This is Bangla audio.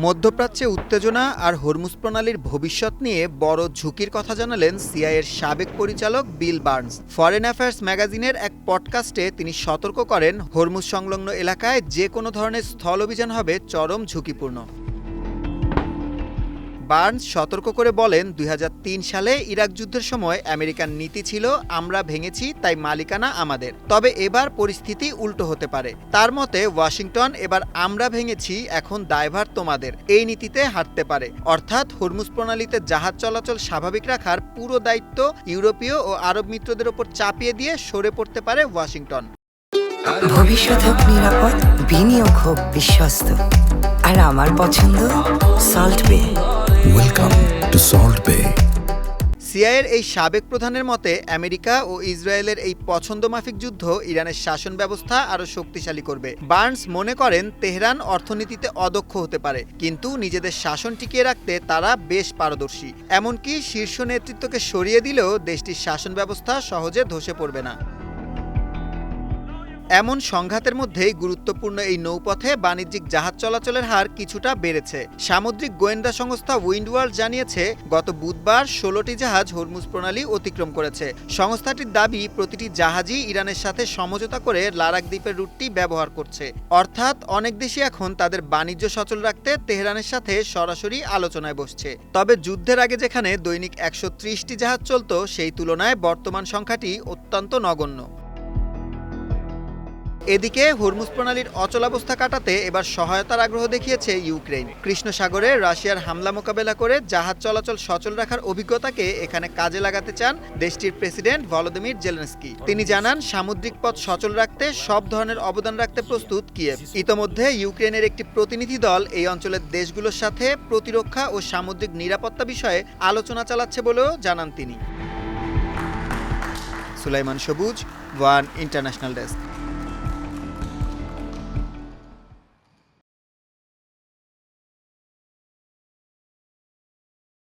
মধ্যপ্রাচ্যে উত্তেজনা আর হরমুজ প্রণালীর ভবিষ্যৎ নিয়ে বড় ঝুঁকির কথা জানালেন সিআইএর সাবেক পরিচালক বিল বার্নস। ফরেন অ্যাফেয়ার্স ম্যাগাজিনের এক পডকাস্টে তিনি সতর্ক করেন, হরমুজ সংলগ্ন এলাকায় যে কোনো ধরনের স্থল অভিযান হবে চরম ঝুঁকিপূর্ণ। বার্নস সতর্ক করে বলেন, ২০০৩ সালে ইরাক যুদ্ধের সময় আমেরিকার নীতি ছিল আমরা ভেঙেছি তাই মালিকানা আমাদের। তবে এবার পরিস্থিতি উল্টো হতে পারে। তার মতে ওয়াশিংটন এবার আমরা ভেঙেছি এখন দায়ভার তোমাদের এই নীতিতে হাঁটতে পারে। অর্থাৎ হরমুজ প্রণালীতে জাহাজ চলাচল স্বাভাবিক রাখার পুরো দায়িত্ব ইউরোপীয় ও আরব মিত্রদের ওপর চাপিয়ে দিয়ে সরে পড়তে পারে ওয়াশিংটন। ভবিষ্যৎ হোক নিরাপদ, বিনিয়োগ হোক বিশ্বস্ত, আর আমার পছন্দ সল্ট বে। ওয়েলকাম টু সল্ট বে। সিআইএর এই সাবেক প্রধানের মতে আমেরিকা ও ইসরায়েলের এই পছন্দমাফিক যুদ্ধ ইরানের শাসন ব্যবস্থা আরও শক্তিশালী করবে। বার্নস মনে করেন, তেহরান অর্থনীতিতে অদক্ষ হতে পারে, কিন্তু নিজেদের শাসন টিকিয়ে রাখতে তারা বেশ পারদর্শী। এমনকি শীর্ষ নেতৃত্বকে সরিয়ে দিলেও দেশটির শাসন ব্যবস্থা সহজে ধসে পড়বে না। এমন সংঘাতের মধ্যেই গুরুত্বপূর্ণ এই নৌপথে বাণিজ্যিক জাহাজ চলাচলের হার কিছুটা বেড়েছে। সামুদ্রিক গোয়েন্দা সংস্থা উইন্ডওয়ার্ল্ড জানিয়েছে, গত বুধবার ১৬টি জাহাজ হরমুজ প্রণালী অতিক্রম করেছে। সংস্থাটির দাবি, প্রতিটি জাহাজই ইরানের সাথে সমঝোতা করে লারাক দ্বীপের রুটটি ব্যবহার করছে। অর্থাৎ অনেক দেশই এখন তাদের বাণিজ্য সচল রাখতে তেহরানের সাথে সরাসরি আলোচনায় বসছে। তবে যুদ্ধের আগে যেখানে দৈনিক ১৩০টি জাহাজ চলত, সেই তুলনায় বর্তমান সংখ্যাটি অত্যন্ত নগণ্য। এদিকে হরমুজ প্রণালীর অচলাবস্থা কাটাতে এবার সহায়তার আগ্রহ দেখিয়েছে ইউক্রেন। কৃষ্ণ সাগরে রাশিয়ার হামলা মোকাবেলা করে জাহাজ চলাচল সচল রাখার অভিজ্ঞতাকে এখানে কাজে লাগাতে চান দেশটির প্রেসিডেন্ট ভলোদিমির জেলেনস্কি। তিনি জানান, সামুদ্রিক পথ সচল রাখতে সব ধরনের অবদান রাখতে প্রস্তুত কিয়েভ। ইতোমধ্যে ইউক্রেনের একটি প্রতিনিধি দল এই অঞ্চলের দেশগুলোর সাথে প্রতিরক্ষা ও সামুদ্রিক নিরাপত্তা বিষয়ে আলোচনা চালাচ্ছে বলেও জানান তিনি। সুলাইমান সবুজ, ওয়ান ইন্টারন্যাশনাল ডেস্ক।